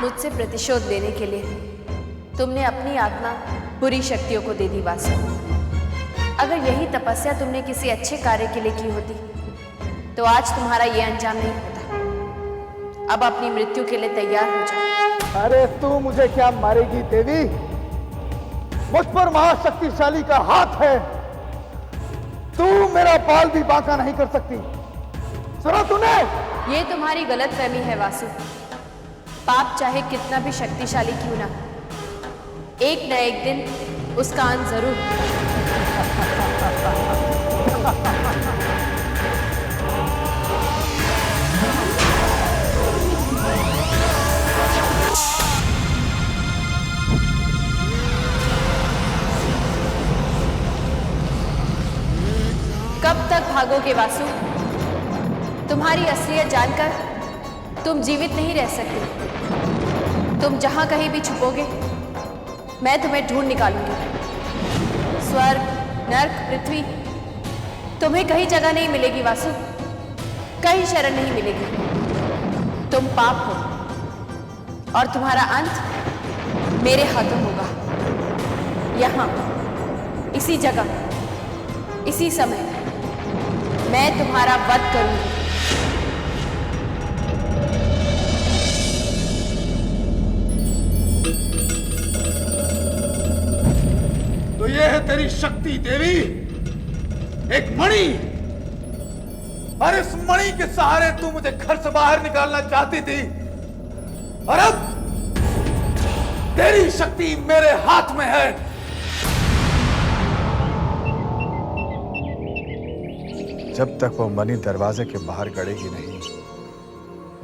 मुझसे प्रतिशोध लेने के लिए तुमने अपनी आत्मा बुरी शक्तियों को दे दी वासु। अगर यही तपस्या तुमने किसी अच्छे कार्य के लिए की होती तो आज तुम्हारा यह अंजाम नहीं होता। अब अपनी मृत्यु के लिए तैयार हो जाओ। अरे तू मुझे क्या मारेगी देवी? मुझ पर महाशक्तिशाली का हाथ है। तू मेरा बाल भी बांका नहीं कर सकती। सुना तूने? ये तुम्हारी गलतफहमी है वासु। पाप चाहे कितना भी शक्तिशाली क्यों ना, एक न एक दिन उसका अंत जरूर। कब तक भागोगे वासु? तुम्हारी असलियत जानकर तुम जीवित नहीं रह सकते। तुम जहां कहीं भी छुपोगे मैं तुम्हें ढूंढ निकालूंगी। स्वर्ग, नर्क, पृथ्वी, तुम्हें कहीं जगह नहीं मिलेगी वासु, कहीं शरण नहीं मिलेगी। तुम पाप हो और तुम्हारा अंत मेरे हाथों होगा। यहां, इसी जगह, इसी समय मैं तुम्हारा वध करूंगी। तो ये है तेरी शक्ति देवी, एक मणि। और इस मणि के सहारे तू मुझे घर से बाहर निकालना चाहती थी, और अब तेरी शक्ति मेरे हाथ में है। जब तक वो मणि दरवाजे के बाहर गड़ेगी नहीं,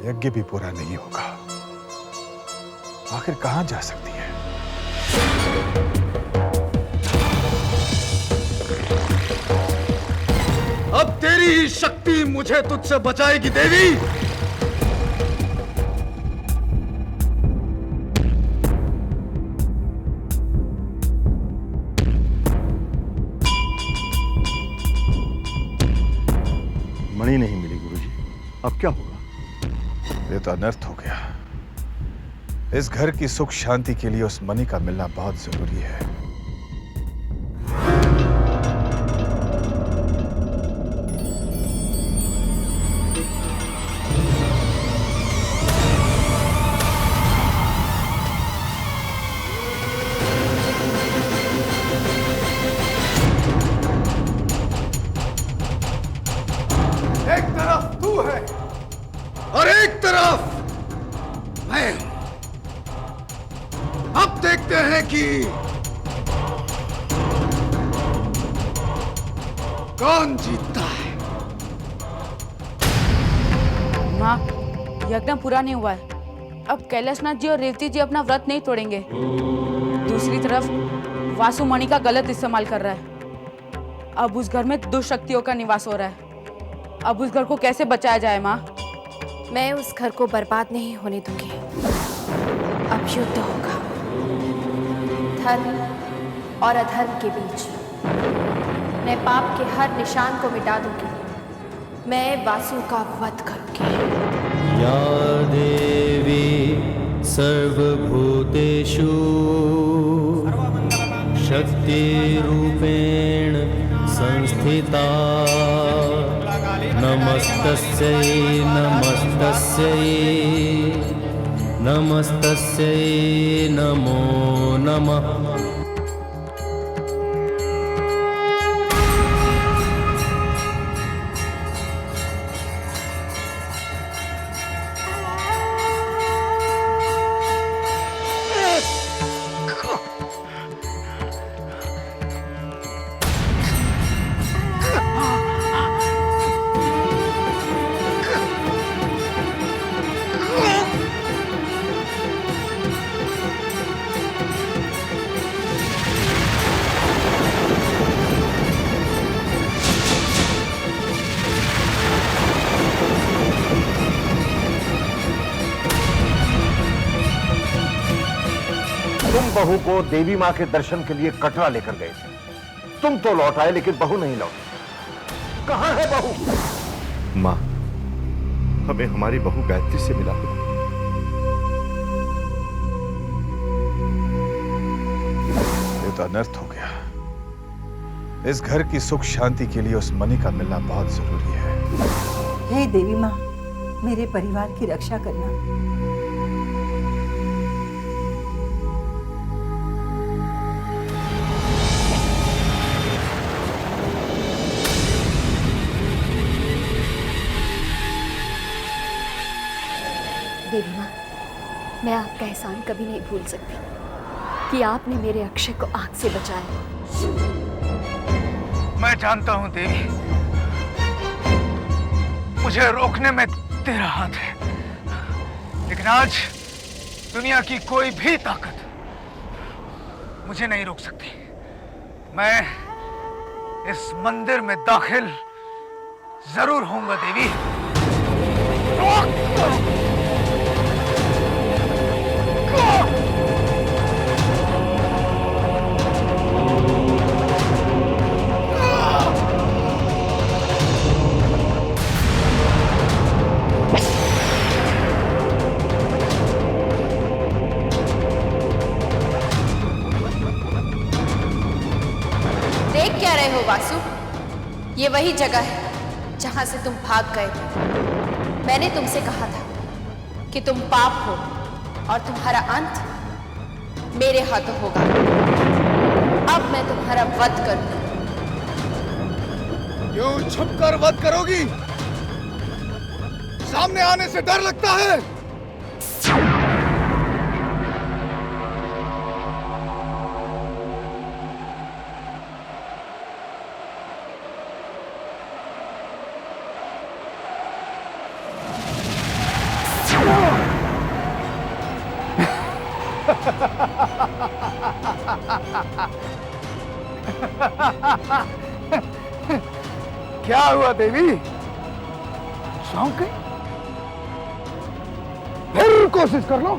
यज्ञ भी पूरा नहीं होगा। आखिर कहां जा सकती है? अब तेरी ही शक्ति मुझे तुझसे बचाएगी देवी। मणि नहीं मिली गुरुजी, अब क्या होगा? ये तो अनर्थ हो गया। इस घर की सुख शांति के लिए उस मणि का मिलना बहुत जरूरी है। एक तरफ तू है और एक तरफ मैं। अब देखते हैं कि कौन जीतता है। माँ, यज्ञ पूरा नहीं हुआ है। अब कैलाशनाथ जी और रेवती जी अपना व्रत नहीं तोड़ेंगे। दूसरी तरफ वासु मणि का गलत इस्तेमाल कर रहा है। अब उस घर में दुष्शक्तियों का निवास हो रहा है। अब उस घर को कैसे बचाया जाए माँ? मैं उस घर को बर्बाद नहीं होने दूंगी। अब युद्ध होगा धर्म और अधर्म के बीच। मैं पाप के हर निशान को मिटा दूंगी। मैं वासु का वध करूंगी। या देवी सर्वभूतेषु शक्तिरूपेण संस्थिता नमस्तस्यै नमस्तस्यै नमस्तस्यै नमो नमः। तुम बहू को देवी माँ के दर्शन के लिए कटरा लेकर गए थे। तुम तो लौट आए लेकिन बहू नहीं लौटी। कहां है बहू? माँ, हमें हमारी बहू गायत्री से मिला दो। बहुत अनर्थ हो गया। इस घर की सुख शांति के लिए उस मणि का मिलना बहुत जरूरी है। हे देवी माँ, मेरे परिवार की रक्षा करना। देवी माँ, मैं आपका एहसान कभी नहीं भूल सकती कि आपने मेरे अक्षय को आग से बचाया। मैं जानता हूं देवी, मुझे रोकने में तेरा हाथ है, लेकिन आज दुनिया की कोई भी ताकत मुझे नहीं रोक सकती। मैं इस मंदिर में दाखिल जरूर होऊंगा देवी। देख क्या रहे हो वासु? ये वही जगह है जहां से तुम भाग गए थे। मैंने तुमसे कहा था कि तुम पाप हो और तुम्हारा अंत मेरे हाथों होगा। अब मैं तुम्हारा वध करूंगी। क्यों छुपकर वध करोगी? सामने आने से डर लगता है? क्या हुआ देवी? चौंक गई? फिर कोशिश कर लो।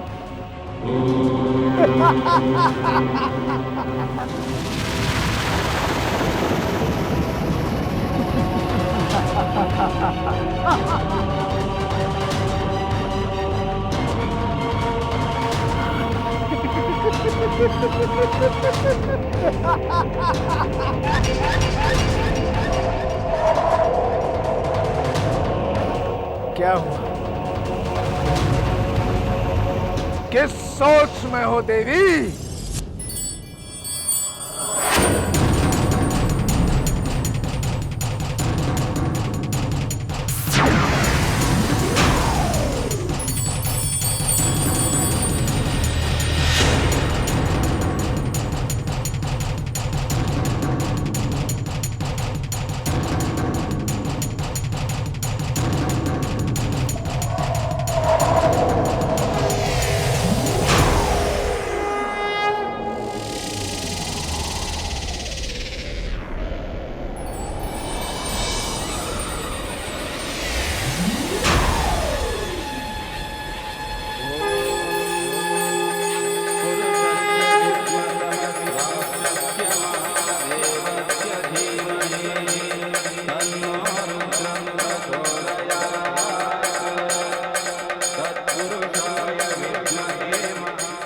क्या हुआ? किस सोच में हो देवी?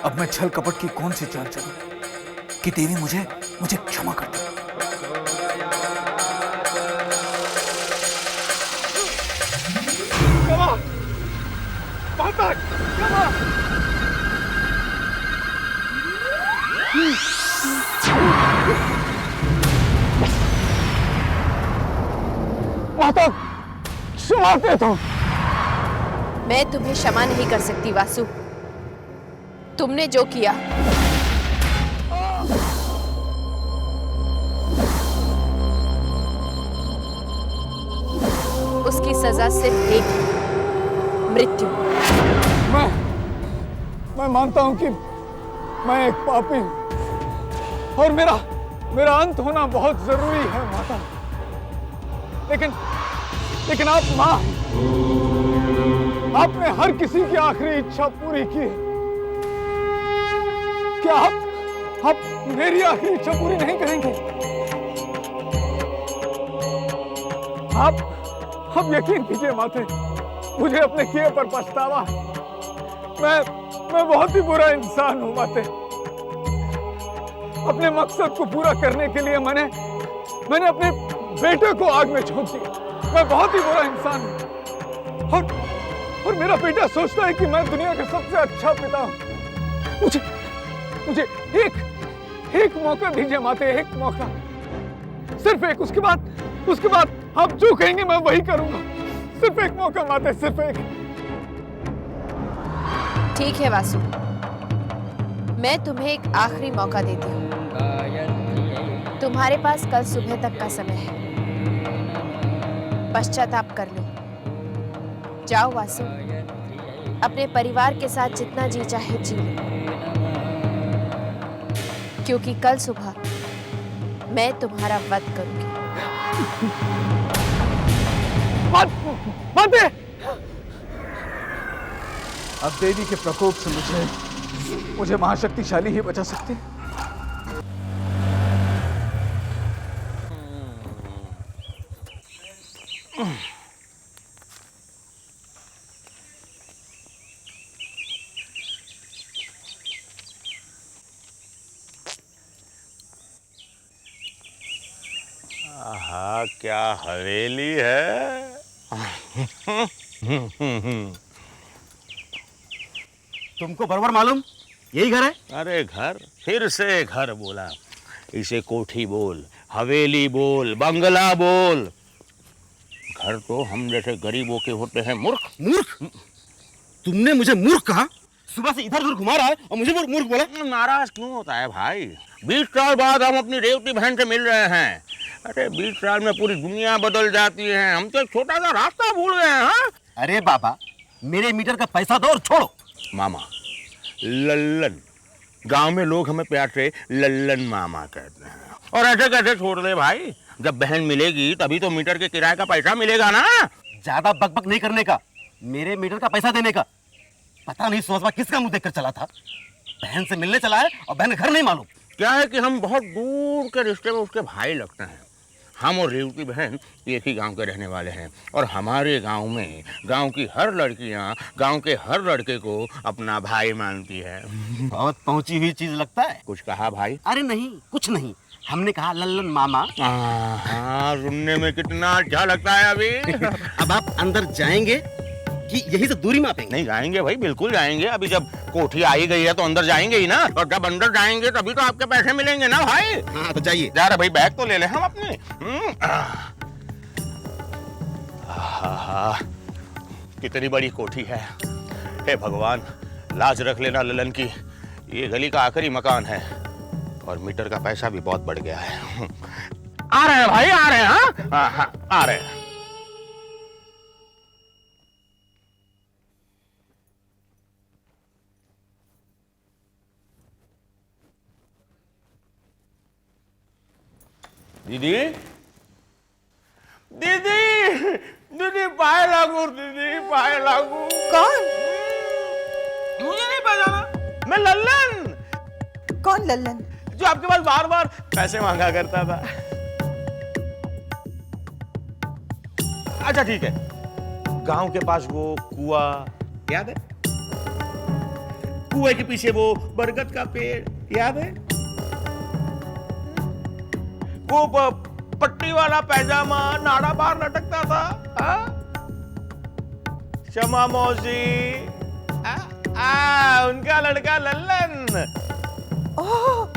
अब मैं छल कपट की कौन सी चाल चलूं कि देवी मुझे क्षमा कर दे। माता, क्षमा दे दो। मैं तुम्हें क्षमा नहीं कर सकती वासु। तुमने जो किया उसकी सजा सिर्फ एक है, मृत्यु। मैं मानता हूं कि मैं एक पापी हूं और मेरा अंत होना बहुत जरूरी है माता। लेकिन आप मां हैं। आपने हर किसी की आखिरी इच्छा पूरी की है। क्या आप मेरी आखिरी इच्छा पूरी नहीं करेंगे? आप यकीन कीजिए माते, मुझे अपने किए पर पछतावा है। मैं बहुत ही बुरा इंसान हूं माते। अपने मकसद को पूरा करने के लिए मैंने अपने बेटे को आग में झोंक दिया। मैं बहुत ही बुरा इंसान हूं और मेरा बेटा सोचता है कि मैं दुनिया का सबसे अच्छा पिता हूं। मुझे एक मौका दीजिए माते, एक मौका, सिर्फ एक। उसके बाद आप जो कहेंगे मैं वही करूंगा। सिर्फ एक मौका माते, सिर्फ एक। ठीक है वासु, मैं तुम्हें एक आखिरी मौका देती हूँ। तुम्हारे पास कल सुबह तक का समय है, पश्चाताप कर लो। जाओ वासु, अपने परिवार के साथ जितना जी चाहे जी लो, क्योंकि कल सुबह मैं तुम्हारा वध करूंगी। माते! अब देवी के प्रकोप से मुझे महाशक्तिशाली ही बचा सकती है। आहा, क्या हवेली है। तुमको बराबर मालूम यही घर है? अरे घर, फिर से घर बोला। इसे कोठी बोल, हवेली बोल, बंगला बोल। घर तो हम जैसे गरीबों के होते हैं मूर्ख। मूर्ख? तुमने मुझे मूर्ख कहा? सुबह से इधर उधर घुमा रहा है और मुझे मूर्ख बोला? नाराज क्यों होता है भाई? 20 साल बाद हम अपनी रेवती बहन से मिल रहे हैं। अरे 20 साल में पूरी दुनिया बदल जाती है। हम तो एक छोटा सा रास्ता भूल गए हैं। हाँ? अरे बाबा, मेरे मीटर का पैसा दो और छोड़ो। मामा, लल्लन, गांव में लोग हमें प्यार से लल्लन मामा कहते हैं। और ऐसे कैसे छोड़ दे भाई? जब बहन मिलेगी तभी तो मीटर के किराए का पैसा मिलेगा ना। ज्यादा बकबक नहीं करने का, मेरे मीटर का पैसा देने का। पता नहीं सुबह किसका मुंह देखकर चला था। बहन से मिलने चला है और बहन घर नहीं मालूम। क्या है कि हम बहुत दूर के रिश्ते में उसके भाई लगते हैं। हम और रेवती बहन एक ही गांव के रहने वाले हैं और हमारे गांव में गांव की हर लड़कियां गांव के हर लड़के को अपना भाई मानती है। बहुत पहुंची हुई चीज लगता है। कुछ कहा भाई? अरे नहीं, कुछ नहीं। हमने कहा लल्लन मामा। हाँ, सुनने में कितना अच्छा लगता है अभी। अब आप अंदर जाएंगे कि यही से दूरी मापेंगे? नहीं, जाएंगे भाई, बिल्कुल जाएंगे। अभी जब कोठी आई गई है तो अंदर जाएंगे ही ना। और जब अंदर जाएंगे तभी तो आपके पैसे मिलेंगे ना भाई। हाँ तो जाइए। जा रहे भाई, बैग तो ले ले हम अपने। कितनी बड़ी कोठी है। हे भगवान, लाज रख लेना ललन की। ये गली का आखिरी मकान है और मीटर का पैसा भी बहुत बढ़ गया है। आ रहे हैं भाई, आ रहे हैं। हाँ, आ रहे हैं। दीदी, दीदी, दीदी पाए लागू, दीदी पाए लागू। कौन? मुझे नहीं पहचाना? मैं लल्लन। कौन लल्लन? जो आपके पास बार बार पैसे मांगा करता था। अच्छा ठीक है, गांव के पास वो कुआ याद है? कुएं के पीछे वो बरगद का पेड़ याद है? वो पट्टी वाला पैजामा नाड़ा बाहर लटकता था। क्षमा मौसी, उनका लड़का लल्लन। ओह,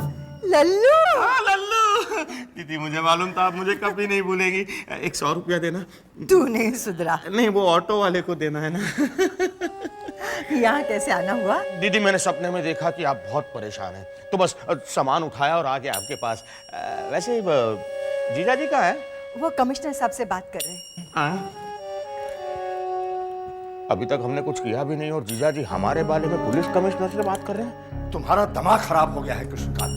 लल्लू। हाँ, लल्लू। दीदी मुझे मालूम था आप मुझे कभी नहीं भूलेगी। 100 रुपया देना। तू नहीं सुधरा। नहीं, वो ऑटो वाले को देना है ना। यहाँ कैसे आना हुआ? दीदी मैंने सपने में देखा कि आप बहुत परेशान हैं, तो बस सामान उठाया और आ गया आपके पास। वैसे जीजा जी कहाँ है? वो कमिश्नर साहब से बात कर रहे हैं। अभी तक हमने कुछ किया भी नहीं और जीजा जी हमारे बारे में पुलिस कमिश्नर से बात कर रहे हैं। तुम्हारा दिमाग खराब हो गया है कृष्णकांत।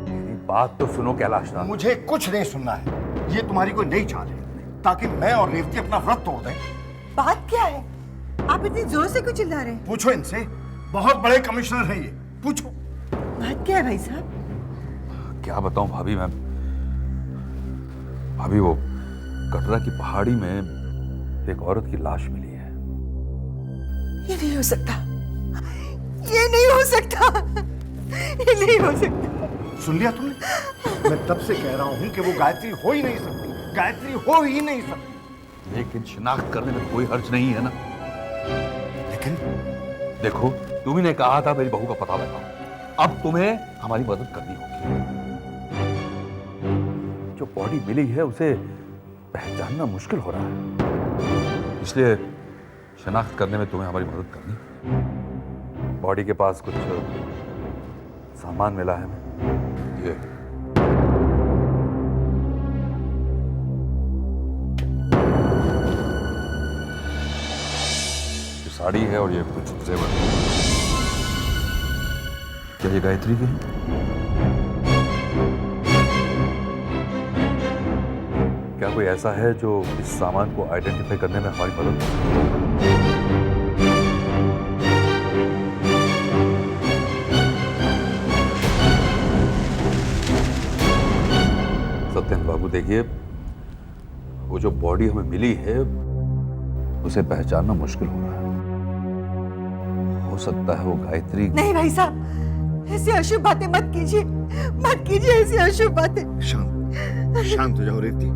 मेरी बात तो सुनो कैलाशनाथ। मुझे कुछ नहीं सुनना है। ये तुम्हारी कोई नई चाल है ताकि मैं और रेवती अपना व्रत तोड़ दें। बात क्या है? आप इतनी जोर से क्यों चिल्ला रहे हैं? पूछो इनसे, बहुत बड़े कमिश्नर हैं ये, पूछो। बात क्या है भाई साहब? क्या बताऊं भाभी, मैं भाभी वो कटरा की पहाड़ी में एक औरत की लाश मिली है। ये नहीं हो सकता, ये नहीं हो सकता। ये नहीं हो सकता। सुन लिया तुमने? मैं तब से कह रहा हूं कि वो गायत्री हो ही नहीं सकती, गायत्री हो ही नहीं सकती। लेकिन शिनाख्त करने में कोई हर्ज नहीं है ना। लेकिन देखो, तुम्ही ने कहा था मेरी बहू का पता लगाओ। अब तुम्हें हमारी मदद करनी होगी। जो बॉडी मिली है उसे पहचानना मुश्किल हो रहा है, इसलिए शिनाख्त करने में तुम्हें हमारी मदद करनी। बॉडी के पास कुछ सामान मिला है। ये साड़ी है और ये कुछ जेवर। क्या ये गायत्री की है? क्या कोई ऐसा है जो इस सामान को आइडेंटिफाई करने में हमारी मदद कर सकता है? सत्यन बाबू, देखिए, वो जो बॉडी हमें मिली है उसे पहचानना मुश्किल हो रहा है। हो सकता है वो गायत्री। नहीं भाई साहब, ऐसी अशुभ बातें मत कीजिए, मत कीजिए ऐसी अशुभ बातें। शांत हो जाओ रेवती,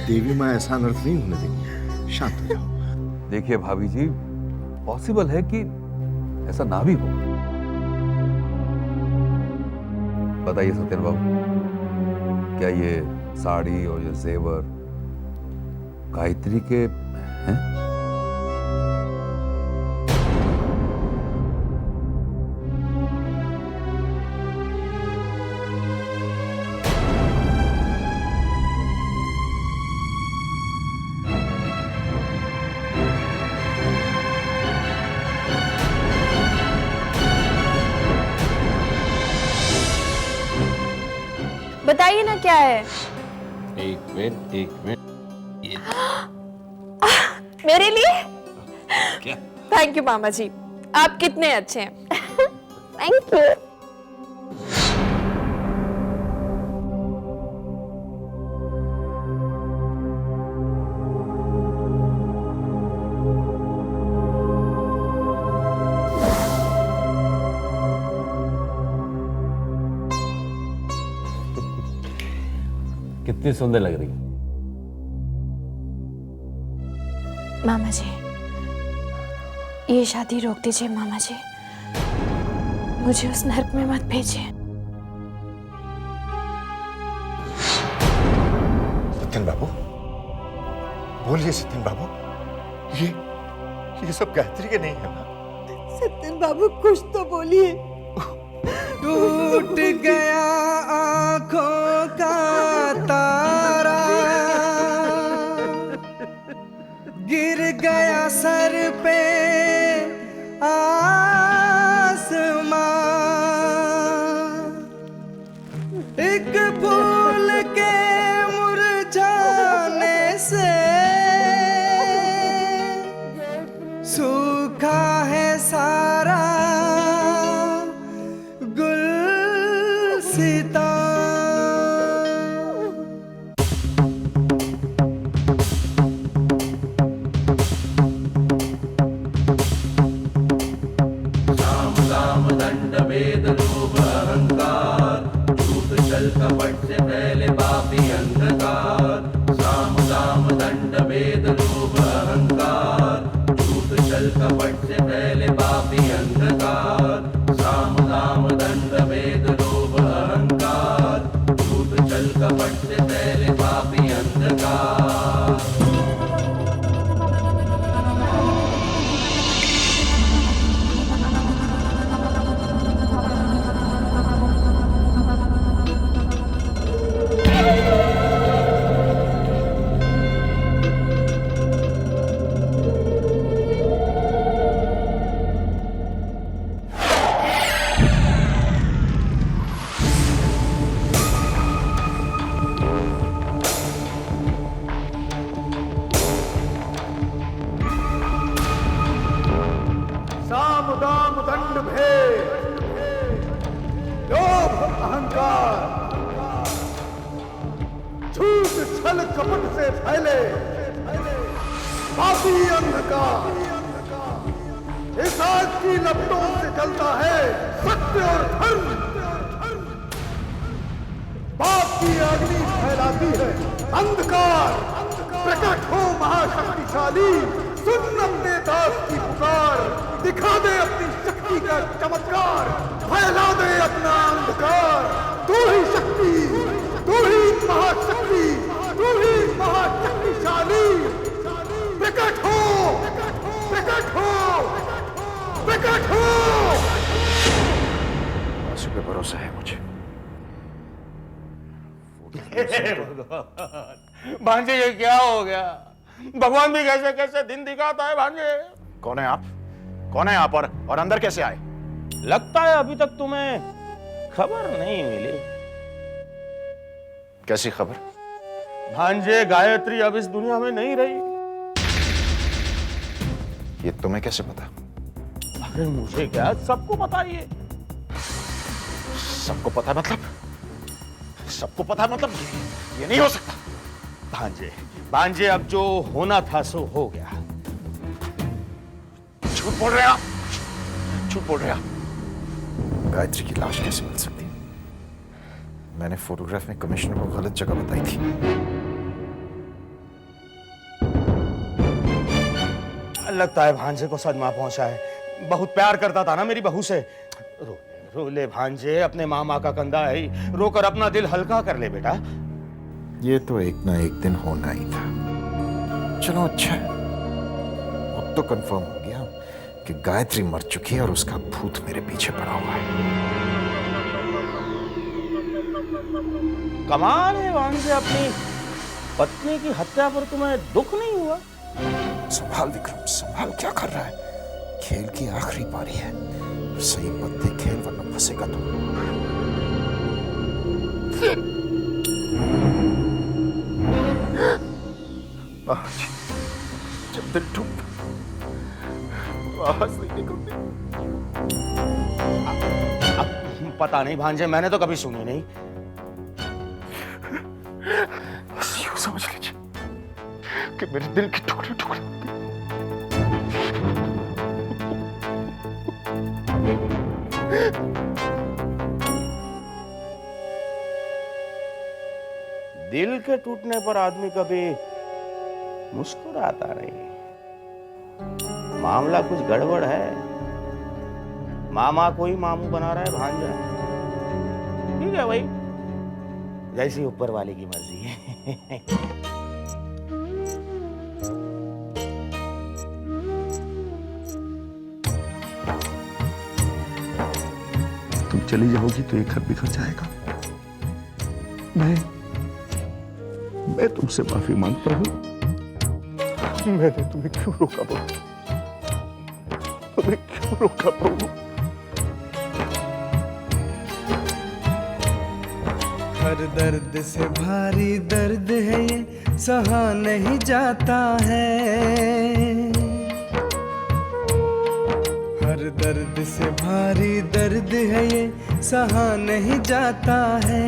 देवी माँ ऐसा अनर्थ नहीं होने देगी। शांत हो जाओ। देखिए भाभी जी, पॉसिबल है कि ऐसा ना भी हो। बताइए सत्यन बाबू, क्या ये साड़ी और ये जेवर गायत्री के हैं? बताइए ना क्या है। एक मिनट। मेरे लिए? क्या? थैंक यू मामा जी, आप कितने अच्छे हैं। Thank you. कितनी सुंदर लग रही है। मामा जी, ये शादी रोक दीजिए मामा जी, मुझे उस नर्क में मत भेजिए। सत्यन बाबू, बोलिए सत्यन बाबू, ये सब गायत्री के नहीं है ना? सत्यन बाबू कुछ तो बोलिए। टूट गया आंखों का तारा, गिर गया सर पे आसमां, एक फूल के मुरझाने से सूखा है सारा गुलसिता। कपट से पहले पापी अंधकार, साम दाम दंड भेद लोभ अहंकार, झूठ छल कपट से पहले पापी अंधकार, साम दाम दंड भेद लोभ अहंकार, झूठ छल कपट से पहले पापी अंधकार। साम दाम दंड भेद, लोभ अहंकार, झूठ छल कपट से फैले पापी अंधकार, इस आग की लपटों से जलता है सत्य और धर्म। पाप की अग्नि फैलाती है अंधकार। प्रकट हो महाशक्तिशाली, सुन अपने दास की पुकार, दिखा दे अपनी शक्ति का चमत्कार, फैला दे अपना अंधकार। तू ही शक्ति, तू ही महाशक्ति, तू ही महाशक्तिशाली। प्रकट हो, प्रकट हो, प्रकट हो। वासु पे भरोसा है मुझे। भांजे ये क्या हो गया? भगवान भी कैसे कैसे दिन दिखाता है भांजे। कौन है आप? कौन है आप और अंदर कैसे आए? लगता है अभी तक तुम्हें खबर नहीं मिली। कैसी खबर? भांजे गायत्री अब इस दुनिया में नहीं रही। ये तुम्हें कैसे पता? अरे मुझे क्या, सबको पता ही है। सबको पता मतलब? सबको पता मतलब ये नहीं हो सकता। भांजे, भांजे अब जो होना था सो हो गया। झूठ बोल रहे आप, झूठ बोल रहे आप। गायत्री की लाश कैसे मिल सकती? मैंने फोटोग्राफ में कमिश्नर को गलत जगह बताई थी। लगता है भांजे को सदमा पहुंचा है। बहुत प्यार करता था ना मेरी बहू से। रो ले भांजे, अपने मामा का कंधा है, रोकर अपना दिल हल्का कर ले बेटा। ये तो एक ना एक दिन होना ही था। चलो अच्छा है, अब तो कंफर्म हो गया कि गायत्री मर चुकी है और उसका भूत मेरे पीछे पड़ा हुआ है। कमाल है भांजे, अपनी पत्नी की हत्या पर तुम्हें दुख नहीं हुआ? संभाल विक्रम, संभाल। क्या कर रहा है? खेल की आखिरी पारी है, सही पत्ते खेल वरना फंसेगा तो। जब दिल टूट आवाज नहीं निकलती। पता नहीं भांजे, मैंने तो कभी सुनी नहीं। बस यूं समझ लीजिए कि मेरे दिल के टुकड़े टुकड़े। दिल के टूटने पर आदमी कभी मुस्कुराता नहीं। मामला कुछ गड़बड़ है। मामा को ही मामू बना रहा है भांजा। ठीक है भाई, जैसी ऊपर वाले की मर्जी है। तुम चली जाओगी तो ये घर बिखर जाएगा। मैं तुमसे माफी मांगता हूं। मैंने तुम्हें क्यों रोका बहू? तुम्हें क्यों रोका बहू? हर दर्द से भारी दर्द है ये, सहा नहीं जाता है। हर दर्द से भारी दर्द है ये, सहा नहीं जाता है।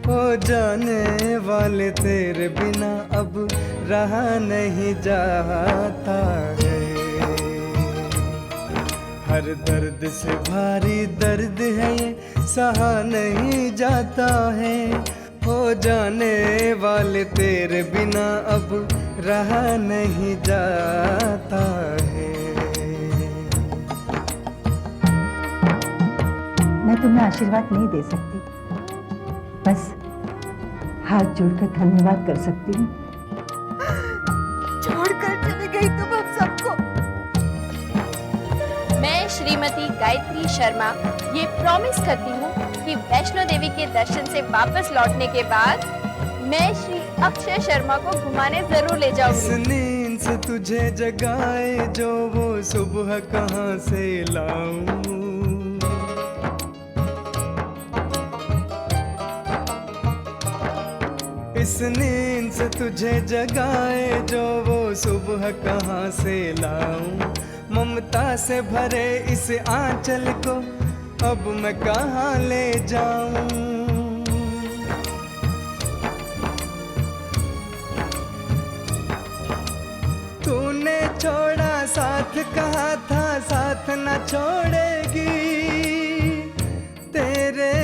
ओ जाने वाले तेरे बिना अब रहा नहीं जाता है। हर दर्द से भारी दर्द है ये, सहा नहीं जाता है। हो जाने वाले तेरे बिना अब रहा नहीं जाता है। मैं तुम्हें आशीर्वाद नहीं दे सकती, बस हाथ जोड़कर धन्यवाद कर सकती हूँ। छोड़कर चली गई तुम हम सबको। मैं श्रीमती गायत्री शर्मा ये प्रॉमिस करती हूँ कि वैष्णो देवी के दर्शन से वापस लौटने के बाद मैं श्री अक्षय शर्मा को घुमाने जरूर ले जाऊंगी। इस नींद से तुझे जगाए जो वो सुबह कहाँ से लाऊं। इस नींद से तुझे जगाए जो वो सुबह कहाँ से लाऊं। ममता से भरे इस आंचल को अब मैं कहाँ ले जाऊं। तूने छोड़ा साथ कहा था साथ न छोड़ेगी, तेरे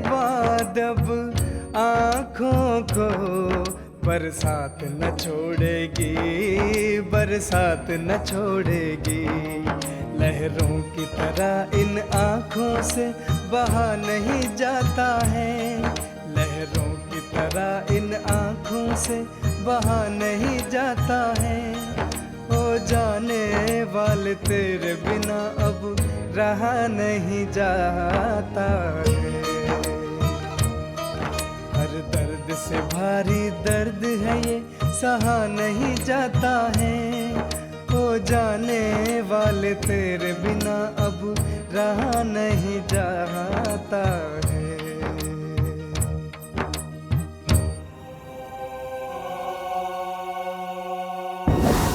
बाद अब आँखों को बरसात न छोड़ेगी, बरसात न छोड़ेगी। लहरों की तरह इन आँखों से बहा नहीं जाता है, लहरों की तरह इन आँखों से बहा नहीं जाता है। हो जाने वाले तेरे बिना अब रहा नहीं जाता है। हर दर्द से भारी दर्द है ये, सहा नहीं जाता है। हो जाने वाले तेरे बिना अब रहा नहीं जाता है।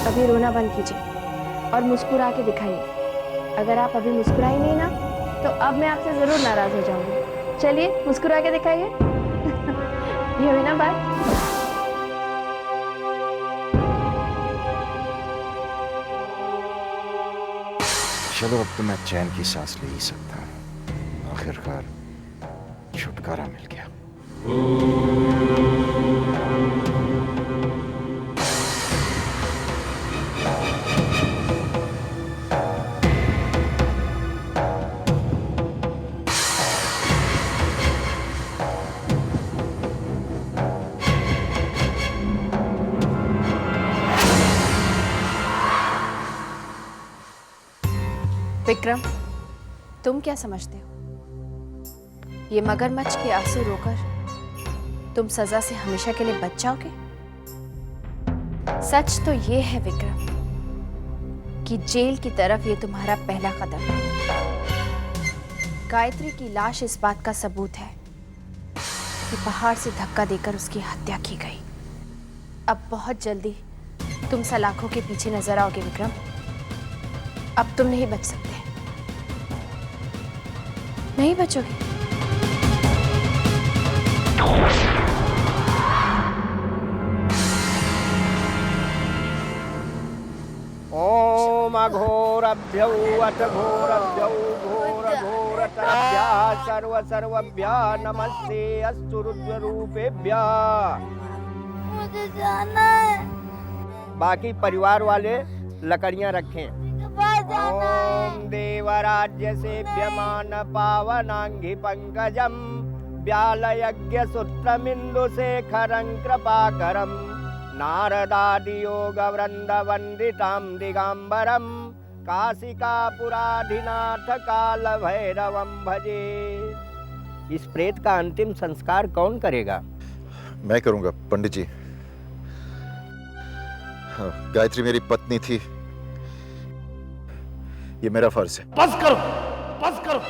अभी रोना बंद कीजिए और मुस्कुरा के दिखाइए। अगर आप अभी मुस्कुराई नहीं ना तो अब मैं आपसे जरूर नाराज हो जाऊंगी। चलिए मुस्कुरा के दिखाइए। ये हुई ना बात। चलो अब तो मैं चैन की सांस ले ही सकता हूँ। आखिरकार छुटकारा मिल गया। विक्रम, तुम क्या समझते हो? ये मगरमच्छ के आंसू रोकर तुम सजा से हमेशा के लिए बच जाओगे? सच तो ये है विक्रम कि जेल की तरफ ये तुम्हारा पहला कदम है। गायत्री की लाश इस बात का सबूत है कि पहाड़ से धक्का देकर उसकी हत्या की गई। अब बहुत जल्दी तुम सलाखों के पीछे नजर आओगे विक्रम। अब तुम नहीं बच सकते, नहीं बचोगे। ओम अघोरभ्यौ अथ घोरभ्यौ घोर घोरतरभ्यः सर्व सर्वभ्यः नमस्ते अस्तु रुद्ररूपेभ्यः। मुझे जाना है। बाकी परिवार वाले लकड़ियां रखें। ओम देवराज्य सेव्यमान पावनांगी पंकजम व्यालयज्ञ सूत्रमिंदु शेखरं कृपाकरम नारदादि योग वृंद वंदितां दिगंबरम काशिकापुराधिनाथ काल भैरवं भजे। इस प्रेत का अंतिम संस्कार कौन करेगा? मैं करूंगा पंडित जी। हाँ, गायत्री मेरी पत्नी थी, ये मेरा फर्ज है। बस करो, बस करो।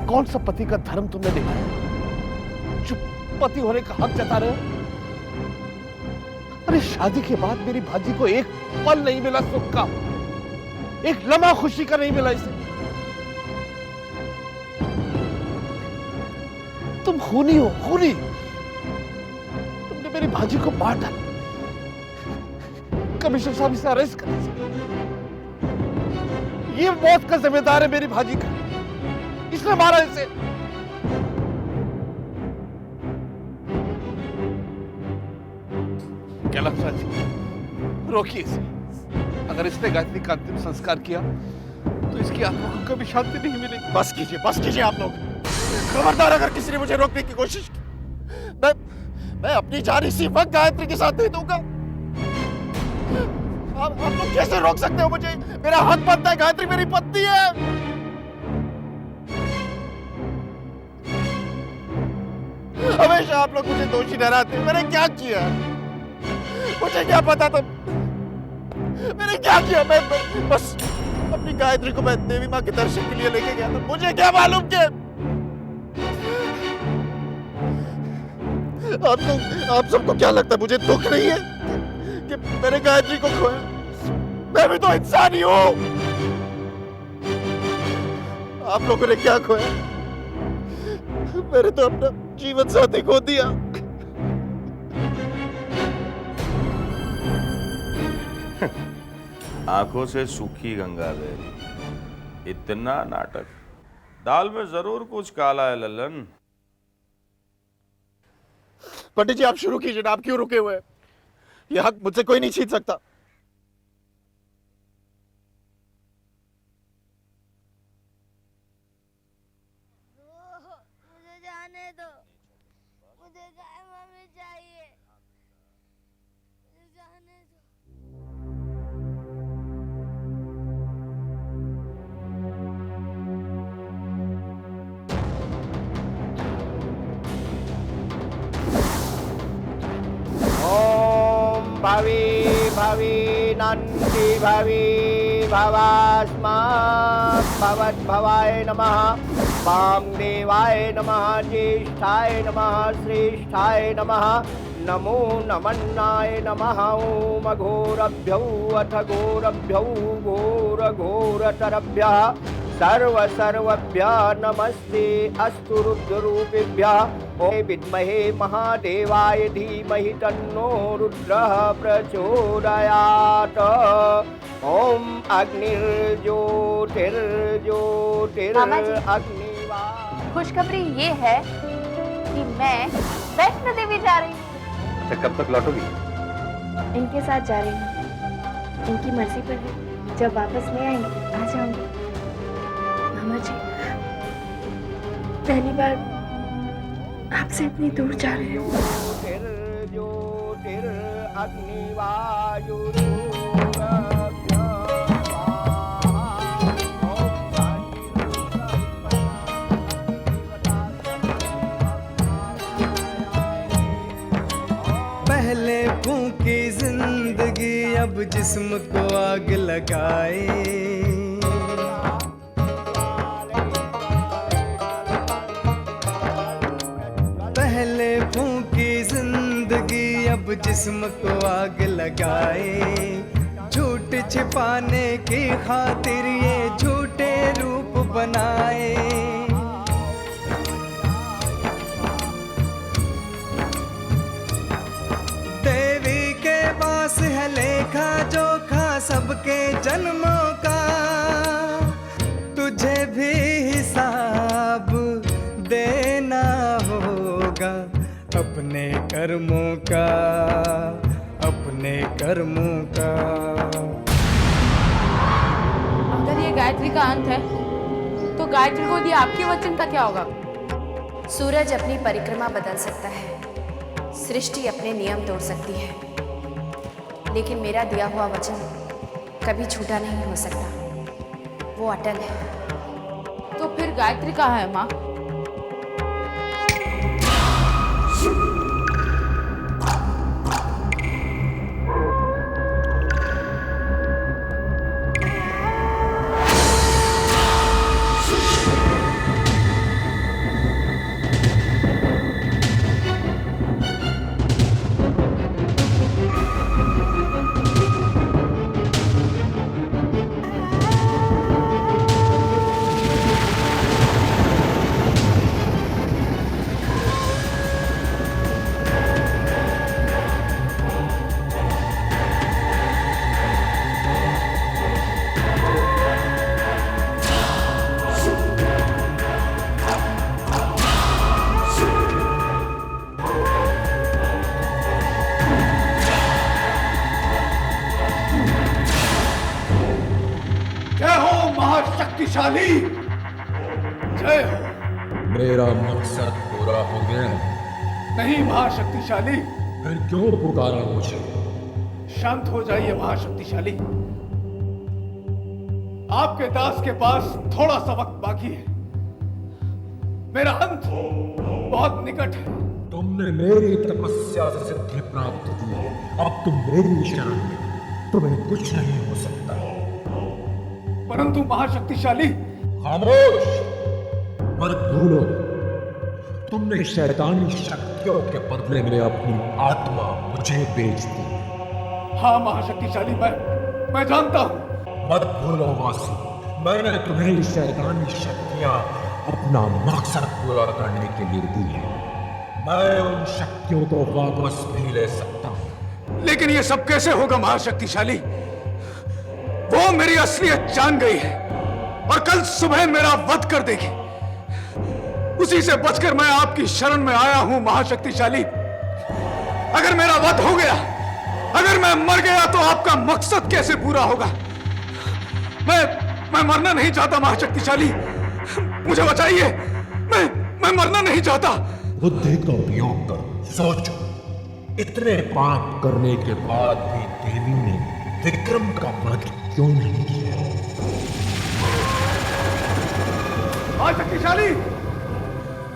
कौन सा पति का धर्म तुमने निभाया जो पति होने का हक जता रहे हो? अरे शादी के बाद मेरी भाजी को एक पल नहीं मिला सुख का, एक लम्हा खुशी का नहीं मिला इसे। तुम खूनी हो, खूनी। तुमने मेरी भाजी को मार डाला। कमिश्नर साहब इसे अरेस्ट करें। ये मौत का जिम्मेदार है मेरी भाजी का, इसने मारा इसे। कैलाश जी, रोकिए इसे। अगर इसने गायत्री का अंतिम संस्कार किया तो इसकी आत्मा को कभी शांति नहीं मिलेगी। बस कीजिए आप लोग। खबरदार अगर किसी ने मुझे रोकने की कोशिश की, मैं अपनी जान इसी वक्त गायत्री के साथ दे दूंगा। आप लोग कैसे रोक सकते हो मुझे? मेरा हक बनता है, गायत्री मेरी पत्नी है। हमेशा आप लोग मुझे दोषी ठहराते हैं। मैंने क्या किया? मुझे क्या पता था? मैंने क्या किया? मैं बस अपनी गायत्री को मैं देवी माँ के दर्शन के लिए लेके गया था। मुझे क्या मालूम कि आप सबको क्या लगता है मुझे दुख नहीं है कि मैंने गायत्री को खोया? मैं भी तो इंसान ही हूं। आप लोगों ने क्या खोया? मैंने तो अपना जीवन साथी खो दिया। आंखों से सूखी गंगा बह रही, इतना नाटक। दाल में जरूर कुछ काला है ललन। पंडित जी आप शुरू कीजिए ना, आप क्यों रुके हुए हैं? यह हक मुझसे कोई नहीं छीन सकता। मुझे जाने दो, मुझे गाय मम्मी चाहिए, मुझे जाने दो। ओम भवी भवी नंदी भवी भवास्मात् भवद्भवाय नमः। वामदेवाय नमः, ज्येष्ठाय नमः, श्रेष्ठाय नमः। नमो नमन्नाय नमः। ओम घोरभ्यो अथ घोरभ्यो घोर घोरतरभ्यः सर्वभ्यः नमस्ते अस्तु रुद्ररूपिभ्यः। ओम विद्महे महादेवाय धीमहि तन्नो रुद्रः प्रचोदयात्। ओम अग्निर्ज्योतिर्ज्योतिरग्निवा। खुशखबरी ये है कि मैं वैष्णो देवी जा रही हूँ। अच्छा, कब तक लौटोगी? इनके साथ जा रही हूँ, इनकी मर्जी पर है। जब वापस नहीं आएंगे आ जाऊंगी। मामा जी, पहली बार आपसे इतनी दूर जा रही हूँ। पहले फूंकी जिंदगी अब जिस्म को आग लगाए। पहले फूंकी जिंदगी अब जिस्म को आग लगाए। झूठ छिपाने की खातिर ये झूठे रूप बनाए। देवी के पास है लेखा जोखा सबके जन्मों का। तुझे भी हिसाब देना होगा अपने कर्मों का, अपने कर्मों का। अगर ये गायत्री का अंत है तो गायत्री को दिया आपके वचन का क्या होगा? सूरज अपनी परिक्रमा बदल सकता है, सृष्टि अपने नियम तोड़ सकती है, लेकिन मेरा दिया हुआ वचन कभी झूठा नहीं हो सकता, वो अटल है। तो फिर गायत्री कहाँ है माँ? शक्तिशाली, जय हो। मेरा मकसद पूरा हो गया। नहीं महाशक्तिशाली। फिर क्यों पुकारा मुझे? शांत हो जाइए महाशक्तिशाली। आपके दास के पास थोड़ा सा वक्त बाकी है, मेरा अंत बहुत निकट है। तुमने मेरी तपस्या से सिद्धि प्राप्त की है, अब तुम मेरी शरण में, तुम्हें कुछ नहीं हो सकता। परंतु महाशक्तिशाली। खामोश, मत भूलो, तुमने शैतानी शक्तियों के बदले में अपनी आत्मा मुझे बेच दी। हाँ महाशक्तिशाली, मैं जानता हूँ। मत भूलो वासी, मैंने तुम्हें शैतानी शक्तियां अपना मकसद पूरा करने के लिए दी है। मैं उन शक्तियों को वापस भी ले सकता हूँ। लेकिन ये सब कैसे होगा महाशक्तिशाली? वो मेरी असलियत जान गई है और कल सुबह मेरा वध कर देगी। उसी से बचकर मैं आपकी शरण में आया हूं महाशक्तिशाली। अगर मेरा वध हो गया, अगर मैं मर गया तो आपका मकसद कैसे पूरा होगा? मैं मरना नहीं चाहता महाशक्तिशाली, मुझे बचाइए। मैं मरना नहीं चाहता। बुद्धि का उपयोग कर, सोचो। इतने पाप करने के बाद भी देवी ने विक्रम का वध क्यों नहीं किया? महाशक्तिशाली,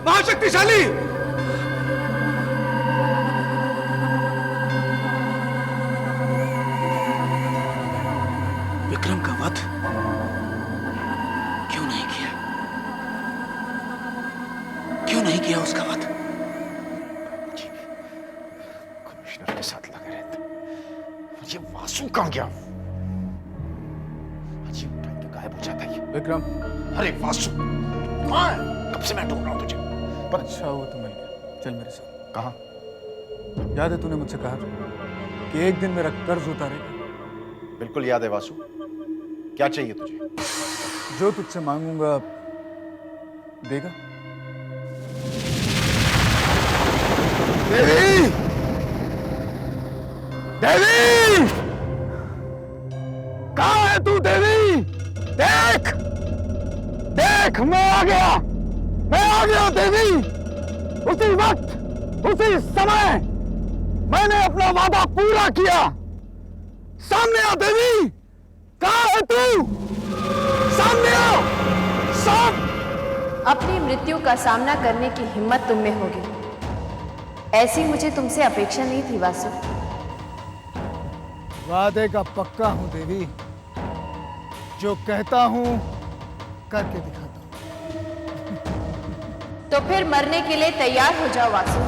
महाशक्तिशाली! विक्रम का वध क्यों नहीं किया? क्यों नहीं किया उसका वध? कमिश्नर के साथ लगे रहते। ये वासु कहाँ गया? अजीब टाइम पे गायब हो जाता है ये। विक्रम, अरे वासु कहाँ है? कब से मैं ढूंढ रहा हूँ तुझे। पर अच्छा हुआ तू मिल गया। चल मेरे साथ। कहाँ? याद है तूने मुझसे कहा कि एक दिन मेरा कर्ज उतारेगा? बिल्कुल याद है वासु। क्या चाहिए तुझे? जो तुझसे मांगूंगा देगा? देवी! देवी! कहाँ है तू देवी? देख! देख, मैं आ गया देवी! उसी वक्त, उसी समय मैंने अपना वादा पूरा किया। सामने आ देवी! कहाँ है तू? सामने आ! अपनी मृत्यु का सामना करने की हिम्मत तुम में होगी, ऐसी मुझे तुमसे अपेक्षा नहीं थी वासु। वादे का पक्का हूं देवी, जो कहता हूं करके दिखाता हूं। तो फिर मरने के लिए तैयार हो जाओ वासु।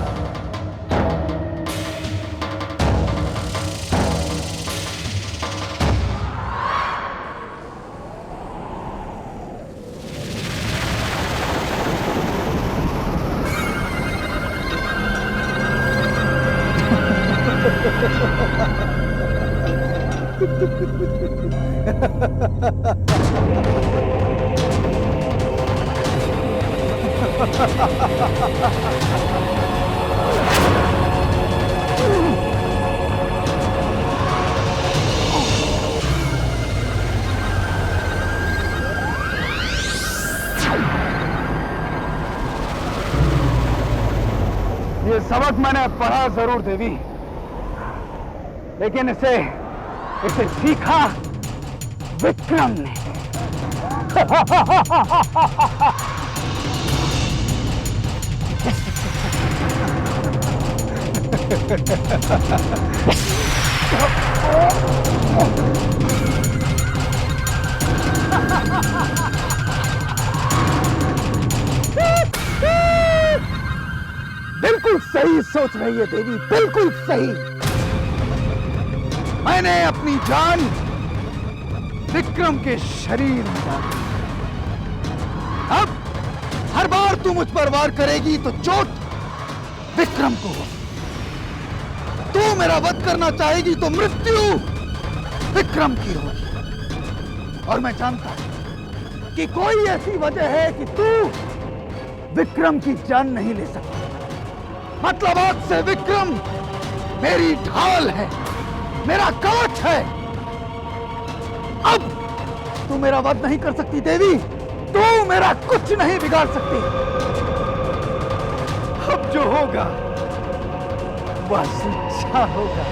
ये सबक मैंने पढ़ा जरूर देवी, लेकिन इसे सीखा विक्रम ने। बिल्कुल सही सोच रही है देवी, बिल्कुल सही। मैंने अपनी जान विक्रम के शरीर में डाली। अब हर बार तू मुझ पर वार करेगी तो चोट विक्रम को होगी। तू मेरा वध करना चाहेगी तो मृत्यु विक्रम की होगी। और मैं जानता हूं कि कोई ऐसी वजह है कि तू विक्रम की जान नहीं ले सकता। मतलब आज से विक्रम मेरी ढाल है, मेरा कवच है। अब तू मेरा वध नहीं कर सकती देवी, तू मेरा कुछ नहीं बिगाड़ सकती। अब जो होगा वह सच्चा होगा।